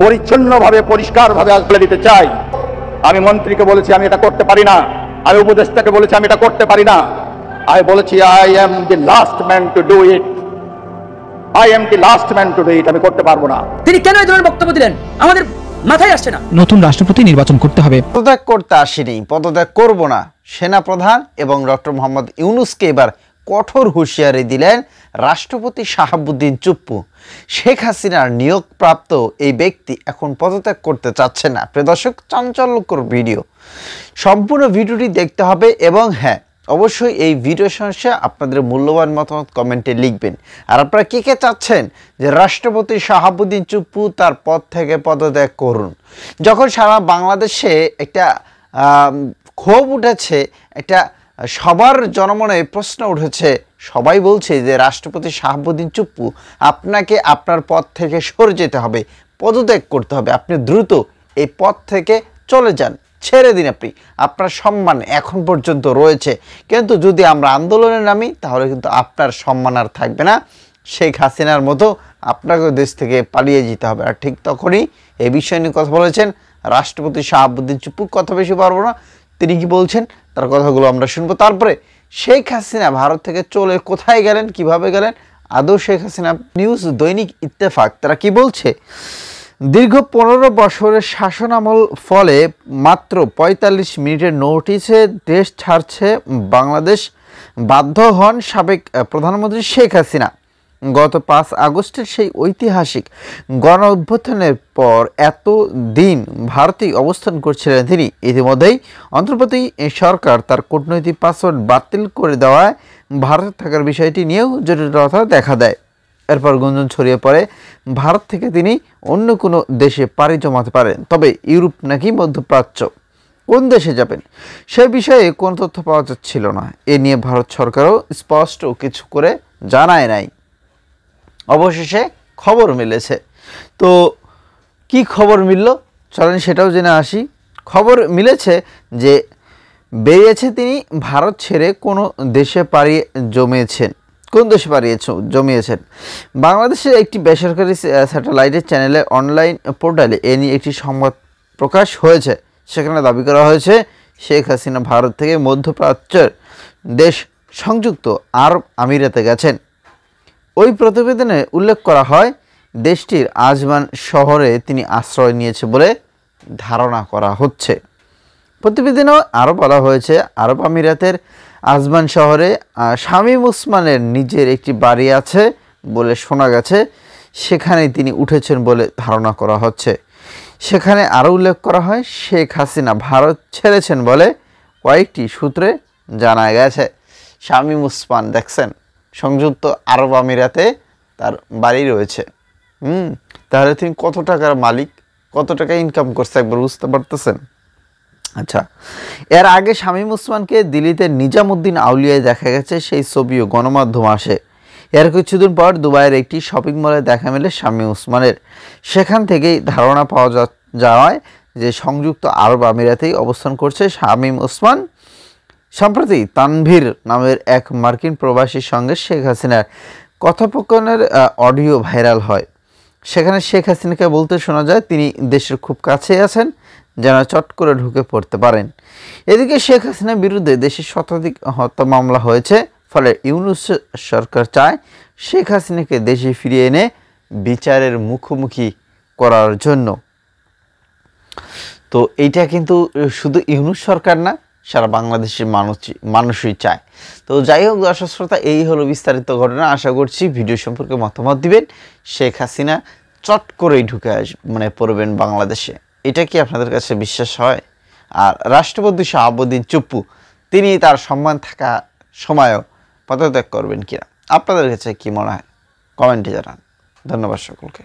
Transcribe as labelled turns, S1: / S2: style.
S1: পরিচ্ছন্নভাবে পরিষ্কারভাবে বলে দিতে চাই, আমি মন্ত্রীকে বলেছি আমি এটা করতে পারি না, আমি উপদেষ্টাকে বলেছি আমি এটা করতে পারি না, আমি বলেছি I am the last man to do it, I am the last man to do it, আমি করতে পারবো না।
S2: তিনি কেন এই ধরনের বক্তব্য দিলেন আমাদের মাথায় আসছে না।
S3: নতুন রাষ্ট্রপতি নির্বাচন করতে হবে।
S4: পদত্যাগ করতে আসেনি, পদত্যাগ করব না। সেনাপ্রধান এবং ডক্টর মোহাম্মদ ইউনূসকে এবার কঠোর হুঁশিয়ারি দিলেন রাষ্ট্রপতি শাহাবুদ্দিন চুপ্পু। শেখ হাসিনার নিয়োগপ্রাপ্ত এই ব্যক্তি এখন পদত্যাগ করতে চাচ্ছে না। প্রিয় দর্শক, চাঞ্চল্যকর ভিডিও, সম্পূর্ণ ভিডিওটি দেখতে হবে এবং হ্যাঁ, অবশ্যই এই ভিডিও শেষে আপনাদের মূল্যবান মতামত কমেন্টে লিখবেন। আর আপনারা কে কে চাচ্ছেন যে রাষ্ট্রপতি শাহাবুদ্দিন চুপ্পু তার পদ থেকে পদত্যাগ করুন? যখন সারা বাংলাদেশে একটা ক্ষোভ উঠেছে, একটা সবার জনমনে প্রশ্ন উঠেছে, সবাই বলছে যে রাষ্ট্রপতি শাহাবুদ্দিন চুপ্পু আপনাকে আপনার পদ থেকে সরে যেতে হবে, পদত্যাগ করতে হবে, আপনি দ্রুত এই পদ থেকে চলে যান, ছেড়ে দিন, আপনি আপনার সম্মান এখন পর্যন্ত রয়েছে, কিন্তু যদি আমরা আন্দোলনে নামি তাহলে কিন্তু আপনার সম্মান আর থাকবে না, শেখ হাসিনার মতো আপনাকেও দেশ থেকে পালিয়ে যেতে হবে। আর ঠিক তখনই এই বিষয় নিয়ে কথা বলেছেন রাষ্ট্রপতি শাহাবুদ্দিন চুপ্পু। কথা বেশি পারবো না, তিনি কি বলছেন তার কথাগুলো আমরা শুনবো। তারপরে শেখ হাসিনা ভারত থেকে চলে কোথায় গেলেন, কিভাবে গেলেন, আদৌ শেখ হাসিনা? নিউজ দৈনিক ইত্তেফাক তারা কি বলছে? দীর্ঘ 15 বছরের শাসনামল ফলে মাত্র 45 মিনিটের নোটিশে দেশ ছাড়ছে বাংলাদেশ, বাধ্য হন সাবেক প্রধানমন্ত্রী শেখ হাসিনা। গত 5 আগস্টের সেই ঐতিহাসিক গণ অভ্যুত্থানের পর এত দিন ভারতেই অবস্থান করছিলেন তিনি। ইতিমধ্যেই অন্তর্বর্তী সরকার তার কূটনৈতিক পাসপোর্ট বাতিল করে দেওয়ায় ভারতে থাকার বিষয়টি নিয়েও জটিলতা দেখা দেয়। এরপর গুঞ্জন ছড়িয়ে পড়ে ভারত থেকে তিনি অন্য কোনো দেশে পাড়ি জমাতে পারেন, তবে ইউরোপ নাকি মধ্যপ্রাচ্য। কোন দেশে যাবেন সে বিষয়ে কোনো তথ্য পাওয়া যাচ্ছিল না। এ নিয়ে ভারত সরকারও স্পষ্ট কিছু করে জানায় নাই। অবশেষে খবর মিলেছে। তো কি খবর মিলল চলেন সেটাও জেনে আসি। খবর মিলেছে যে বেরিয়েছে তিনি ভারত ছেড়ে কোনো দেশে পাড়ি জমিয়েছেন। কোন দেশে জমিয়েছেন? বাংলাদেশের একটি বেসরকারি স্যাটেলাইটের চ্যানেলে অনলাইন পোর্টালে এ নিয়ে একটি সংবাদ প্রকাশ হয়েছে। সেখানে দাবি করা হয়েছে শেখ হাসিনা ভারত থেকে মধ্যপ্রাচ্যের দেশ সংযুক্ত আরব আমিরাতে গেছেন। ওই প্রতিবেদনে উল্লেখ করা হয় দেশটির আজমান শহরে তিনি আশ্রয় নিয়েছে বলে ধারণা করা হচ্ছে। প্রতিবেদনেও আরও বলা হয়েছে আরব আমিরাতের আজমান শহরে শামীম ওসমানের নিজের একটি বাড়ি আছে বলে শোনা গেছে, সেখানেই তিনি উঠেছেন বলে ধারণা করা হচ্ছে। সেখানে আরও উল্লেখ করা হয় শেখ হাসিনা ভারত ছেড়েছেন বলে কয়েকটি সূত্রে জানা গেছে। শামীম ওসমান দেখছেন সংযুক্ত আরব আমিরাতে তার বাড়ি রয়েছে। তাহলে তিনি কত টাকার মালিক, কত টাকা ইনকাম করছে একবার বুঝতে পারতেছেন? আচ্ছা, এর আগে শামীম ওসমানকে দিল্লিতে নিজামুদ্দিন আউলিয়ায় দেখা গেছে, সেই ছবিও গণমাধ্যম আসে। এর কিছুদিন পর দুবাইয়ের একটি শপিং মলে দেখা মেলে শামীম ওসমানের। সেখান থেকেই ধারণা পাওয়া যাওয়ায় যে সংযুক্ত আরব আমিরাতেই অবস্থান করছে শামীম ওসমান। সম্প্রতি তানভীর নামের এক মার্কিন প্রবাসীর সঙ্গে শেখ হাসিনার কথোপকথনের অডিও ভাইরাল হয়। সেখানে শেখ হাসিনাকে বলতে শোনা যায় তিনি দেশের খুব কাছে আছেন, যেন চট করে ঢুকে পড়তে পারেন। এদিকে শেখ হাসিনার বিরুদ্ধে দেশে শতাধিক হত্যা মামলা হয়েছে, ফলে ইউনূস সরকার চায় শেখ হাসিনাকে দেশে ফিরিয়ে এনে বিচারের মুখোমুখি করার জন্য। তো এইটা কিন্তু শুধু ইউনূস সরকার না, সারা বাংলাদেশের মানুষই চায়। তো যাই হোক দর্শক শ্রোতা, এই হলো বিস্তারিত ঘটনা। আশা করছি ভিডিও সম্পর্কে মতামত দিবেন। শেখ হাসিনা চট করেই ঢুকে পড়বেন বাংলাদেশে, এটা কি আপনাদের কাছে বিশ্বাস হয়? আর রাষ্ট্রপতি শাহাবুদ্দিন চুপ্পু তিনি তার সম্মান থাকা সময়ও পদত্যাগ করবেন কিনা, আপনাদের কাছে কি মনে হয় কমেন্টে জানান। ধন্যবাদ সকলকে।